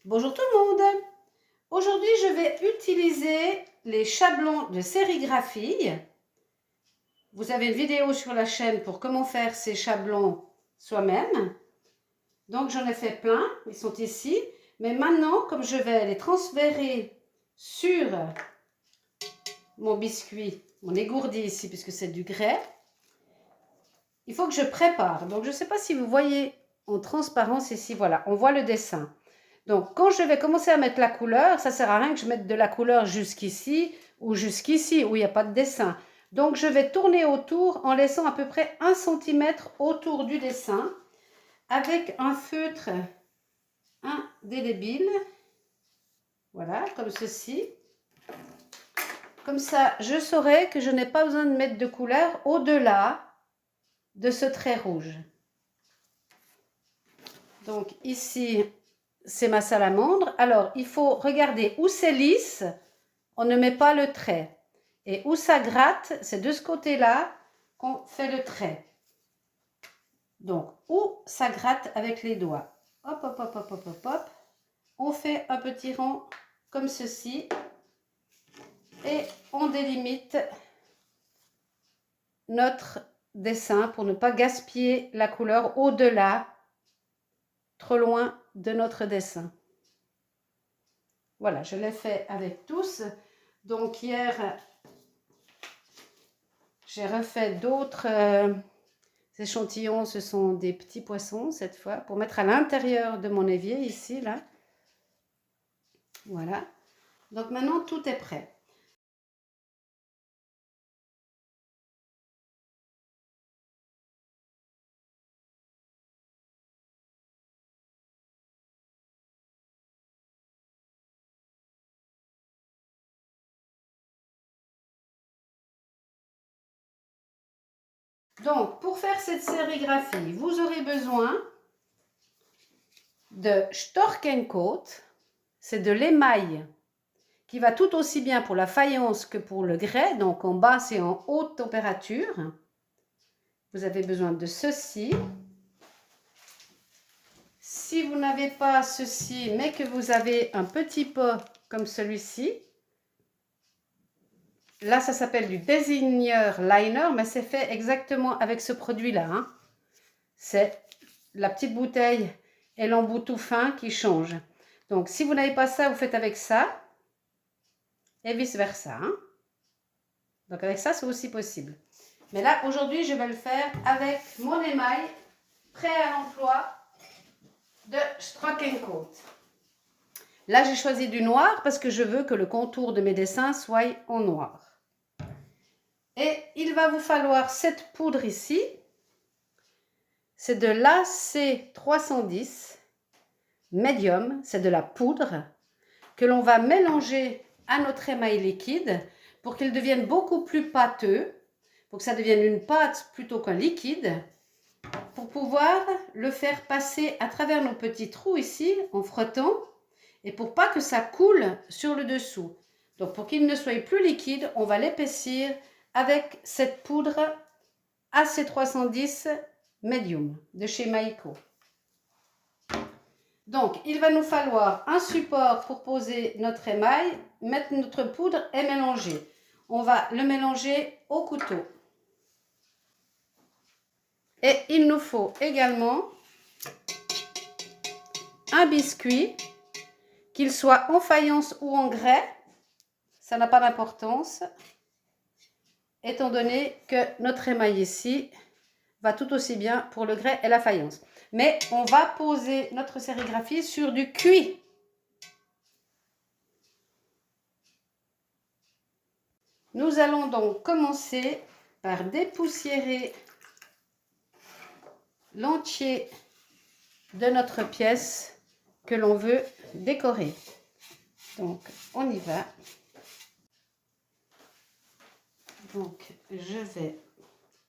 Bonjour tout le monde. Aujourd'hui, je vais utiliser les chablons de sérigraphie. Vous avez une vidéo sur la chaîne pour comment faire ces chablons soi-même. Donc, j'en ai fait plein, ils sont ici. Mais maintenant, comme je vais les transférer sur mon biscuit, mon égourdi ici, puisque c'est du grès, il faut que je prépare. Donc, je ne sais pas si vous voyez en transparence ici, voilà, on voit le dessin. Donc, quand je vais commencer à mettre la couleur, ça ne sert à rien que je mette de la couleur jusqu'ici ou jusqu'ici où il n'y a pas de dessin. Donc, je vais tourner autour en laissant à peu près 1 cm autour du dessin avec un feutre indélébile. Voilà, comme ceci. Comme ça, je saurai que je n'ai pas besoin de mettre de couleur au-delà de ce trait rouge. Donc, ici, c'est ma salamandre. Alors, il faut regarder où c'est lisse, on ne met pas le trait. Et où ça gratte, c'est de ce côté-là qu'on fait le trait. Donc, où ça gratte avec les doigts. Hop, hop, hop, hop, hop, hop, hop. On fait un petit rond comme ceci. Et on délimite notre dessin pour ne pas gaspiller la couleur au-delà, trop loin de notre dessin. Voilà, je l'ai fait avec tous. Donc hier, j'ai refait d'autres échantillons. Ce sont des petits poissons cette fois, pour mettre à l'intérieur de mon évier ici, là. Voilà. Donc maintenant, tout est prêt. Donc, pour faire cette sérigraphie, vous aurez besoin de Stork & Coat. C'est de l'émail qui va tout aussi bien pour la faïence que pour le grès. Donc, en basse et en haute température. Vous avez besoin de ceci. Si vous n'avez pas ceci, mais que vous avez un petit pot comme celui-ci, là, ça s'appelle du désigneur liner, mais c'est fait exactement avec ce produit-là. Hein. C'est la petite bouteille et l'embout tout fin qui change. Donc, si vous n'avez pas ça, vous faites avec ça et vice-versa. Hein. Donc, avec ça, c'est aussi possible. Mais là, aujourd'hui, je vais le faire avec mon émail prêt à l'emploi de Stork & Coat. Là, j'ai choisi du noir parce que je veux que le contour de mes dessins soit en noir. Et il va vous falloir cette poudre ici. C'est de l'AC310 médium. C'est de la poudre que l'on va mélanger à notre émail liquide pour qu'il devienne beaucoup plus pâteux, pour que ça devienne une pâte plutôt qu'un liquide, pour pouvoir le faire passer à travers nos petits trous ici en frottant et pour pas que ça coule sur le dessous. Donc pour qu'il ne soit plus liquide, on va l'épaissir avec cette poudre AC310 Medium de chez Maïko. Donc il va nous falloir un support pour poser notre émail, mettre notre poudre et mélanger. On va le mélanger au couteau. Et il nous faut également un biscuit, qu'il soit en faïence ou en grès, ça n'a pas d'importance, étant donné que notre émail ici va tout aussi bien pour le grès et la faïence. Mais on va poser notre sérigraphie sur du cuit. Nous allons donc commencer par dépoussiérer l'entier de notre pièce que l'on veut décorer. Donc, on y va. Donc, je vais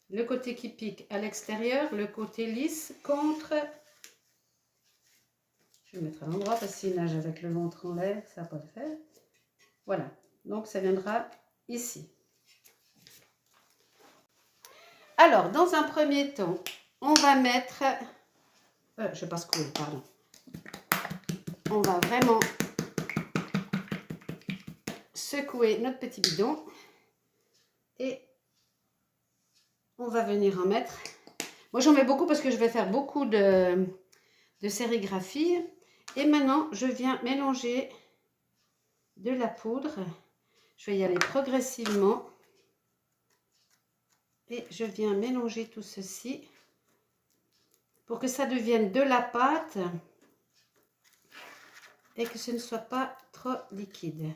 le côté qui pique à l'extérieur, le côté lisse contre... Je vais mettre à l'endroit parce qu'il nage avec le ventre en l'air, ça ne va pas le faire. Voilà, donc ça viendra ici. Alors, dans un premier temps, on va mettre... je passe cool, pardon. on va vraiment secouer notre petit bidon et on va venir en mettre. Moi j'en mets beaucoup parce que je vais faire beaucoup de sérigraphie. Et maintenant je viens mélanger de la poudre. Je vais y aller progressivement et je viens mélanger tout ceci pour que ça devienne de la pâte et que ce ne soit pas trop liquide.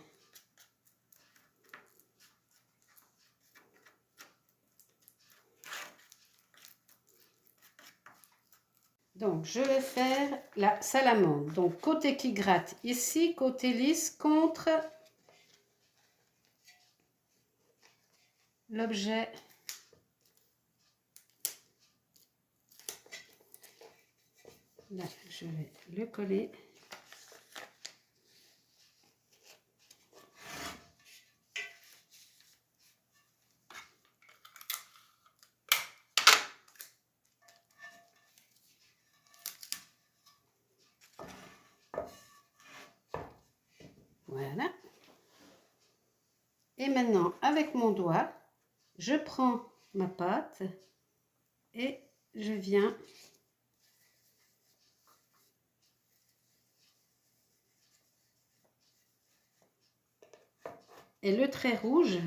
Donc, je vais faire la salamandre. Donc, côté qui gratte ici, côté lisse contre l'objet. Là, je vais le coller. Voilà. Et maintenant, avec mon doigt, je prends ma pâte et je viens et le trait rouge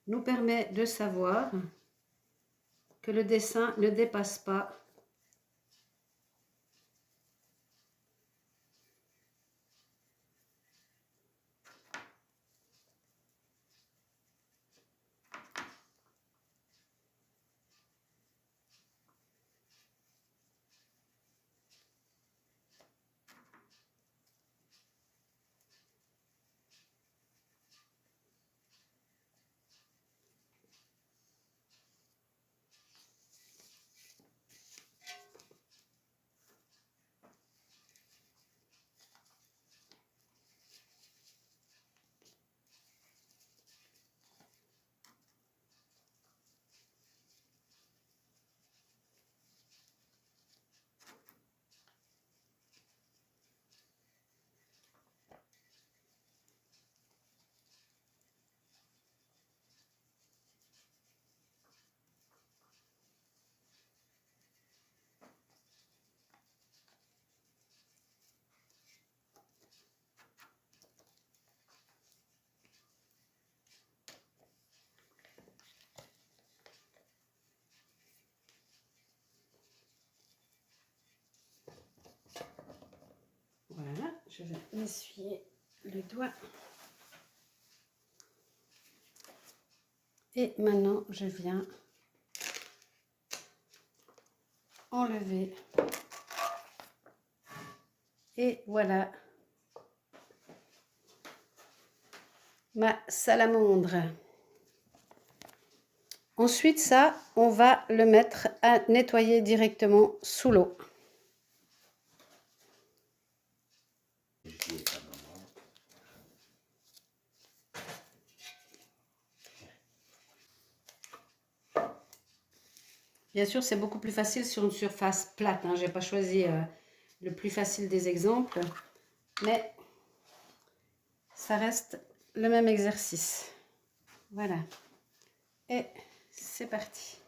nous permet de savoir que le dessin ne dépasse pas . Voilà, je vais essuyer le doigt. Et maintenant, je viens enlever. Et voilà ma salamandre. Ensuite, ça, on va le mettre à nettoyer directement sous l'eau. Bien sûr, c'est beaucoup plus facile sur une surface plate. Hein. Je n'ai pas choisi le plus facile des exemples, mais ça reste le même exercice. Voilà. Et c'est parti.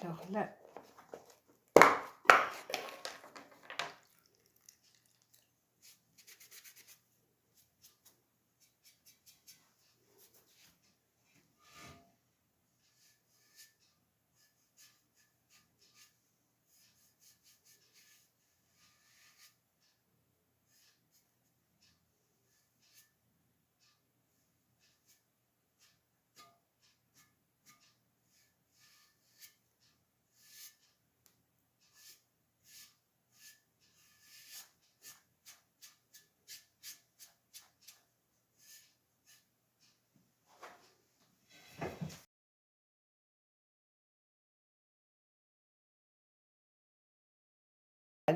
Alors là,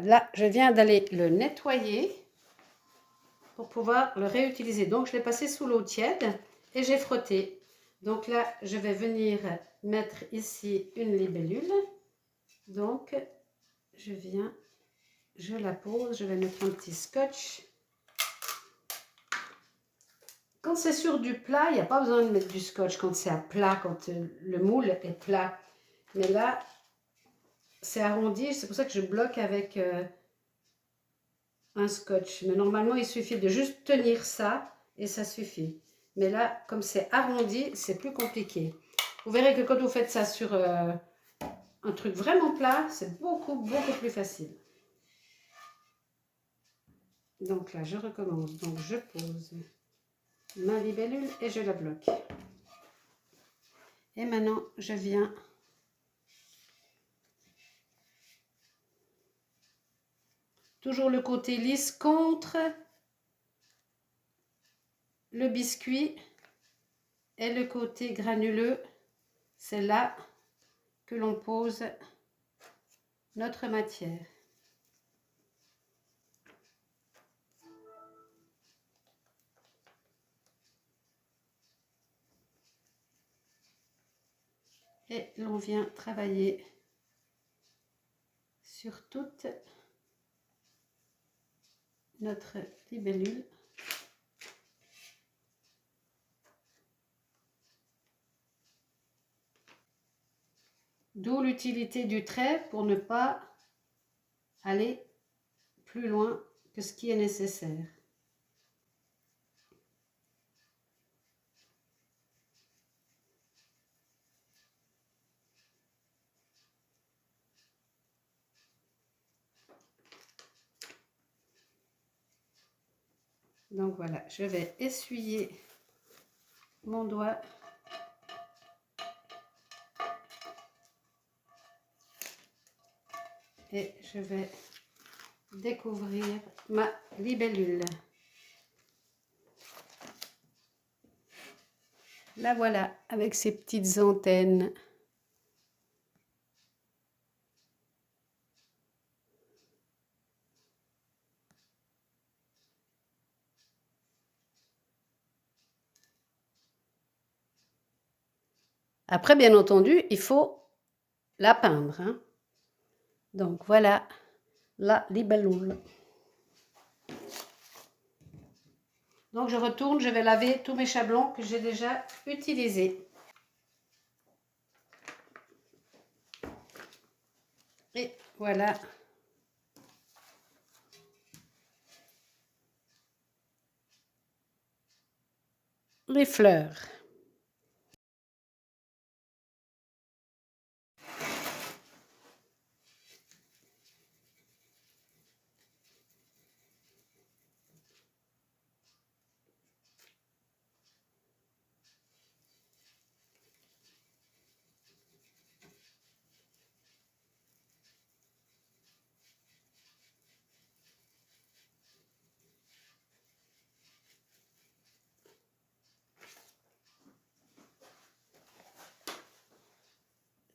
Là, je viens d'aller le nettoyer pour pouvoir le réutiliser. Donc, je l'ai passé sous l'eau tiède et j'ai frotté. Donc là, je vais venir mettre ici une libellule. Donc, je la pose, je vais mettre un petit scotch. Quand c'est sur du plat, il n'y a pas besoin de mettre du scotch quand c'est à plat, quand le moule est plat. Mais là, c'est arrondi, c'est pour ça que je bloque avec un scotch. Mais normalement, il suffit de juste tenir ça et ça suffit. Mais là, comme c'est arrondi, c'est plus compliqué. Vous verrez que quand vous faites ça sur un truc vraiment plat, c'est beaucoup plus facile. Donc là, je recommence. Donc, je pose ma libellule et je la bloque. Et maintenant, je viens toujours le côté lisse contre le biscuit et le côté granuleux. C'est là que l'on pose notre matière. Et l'on vient travailler sur toute notre libellule. D'où l'utilité du trait pour ne pas aller plus loin que ce qui est nécessaire. Donc voilà, je vais essuyer mon doigt. Et je vais découvrir ma libellule. La voilà, avec ses petites antennes. Après, bien entendu, il faut la peindre, hein. Donc voilà la libellule. Donc je retourne, je vais laver tous mes chablons que j'ai déjà utilisés. Et voilà. Les fleurs.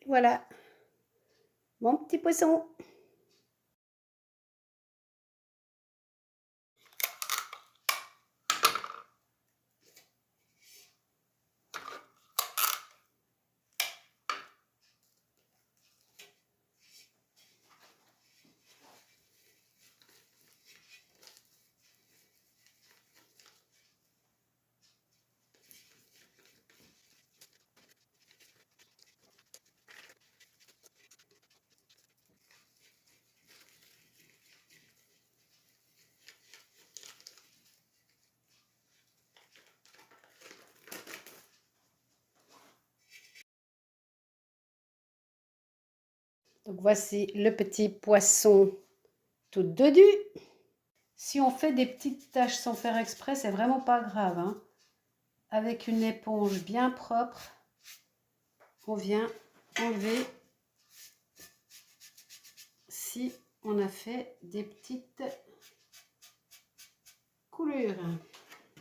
Voilà, mon petit poisson. Donc voici le petit poisson tout dodu. Si on fait des petites taches sans faire exprès, c'est vraiment pas grave, hein. Avec une éponge bien propre, on vient enlever si on a fait des petites coulures.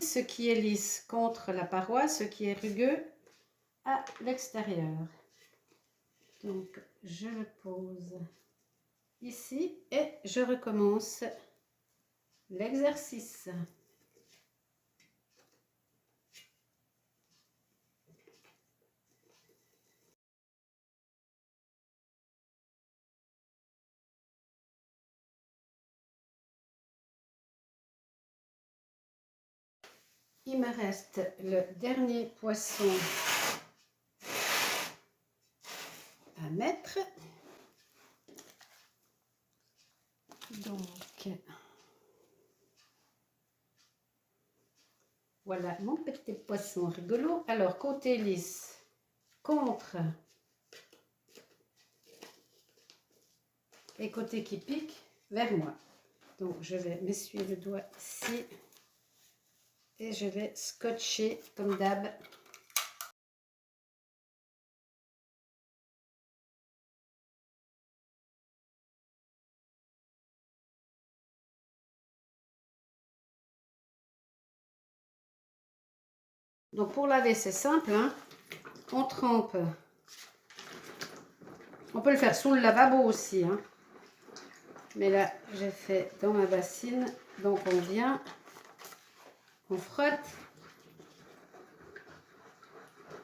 Ce qui est lisse contre la paroi, ce qui est rugueux à l'extérieur. Donc je le pose ici et je recommence l'exercice. Il me reste le dernier poisson à mettre. Donc, voilà mon petit poisson rigolo. Alors, côté lisse, contre et côté qui pique, vers moi. Donc, je vais m'essuyer le doigt ici et je vais scotcher comme d'hab. Donc, pour laver, c'est simple, hein. On trempe. On peut le faire sous le lavabo aussi, hein. Mais là, j'ai fait dans ma bassine. Donc, on vient, on frotte.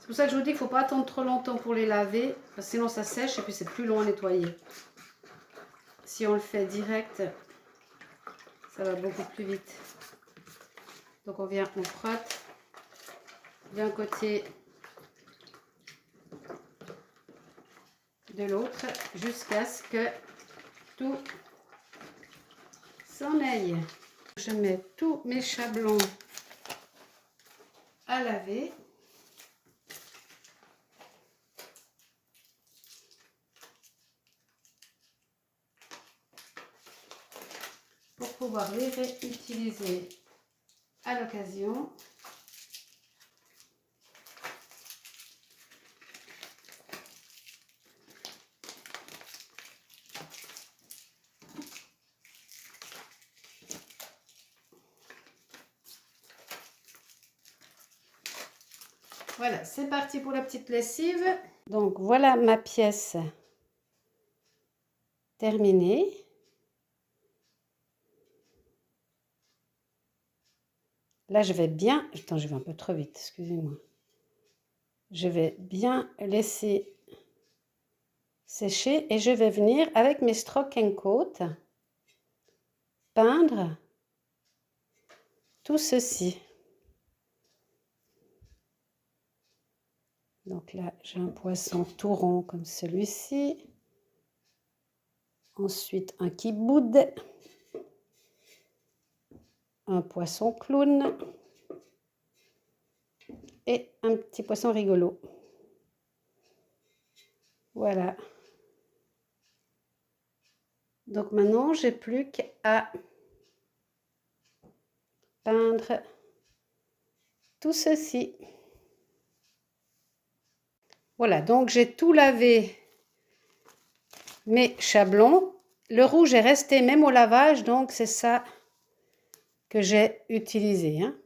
C'est pour ça que je vous dis qu'il ne faut pas attendre trop longtemps pour les laver, parce que sinon ça sèche et puis c'est plus long à nettoyer. Si on le fait direct, ça va beaucoup plus vite. Donc on vient, on frotte d'un côté, de l'autre, jusqu'à ce que tout s'en aille. Je mets tous mes chablons à laver. Pour pouvoir les réutiliser à l'occasion. Voilà, c'est parti pour la petite lessive. Donc voilà ma pièce terminée. Là, je vais bien... Attends, je vais un peu trop vite, excusez-moi. Je vais bien laisser sécher et je vais venir avec mes Stroke & Coat peindre tout ceci. Donc là, j'ai un poisson tout rond comme celui-ci. Ensuite, un qui boude. Un poisson clown. Et un petit poisson rigolo. Voilà. Donc maintenant, j'ai plus qu'à peindre tout ceci. Voilà, donc j'ai tout lavé mes chablons. Le rouge est resté même au lavage, donc c'est ça que j'ai utilisé, hein.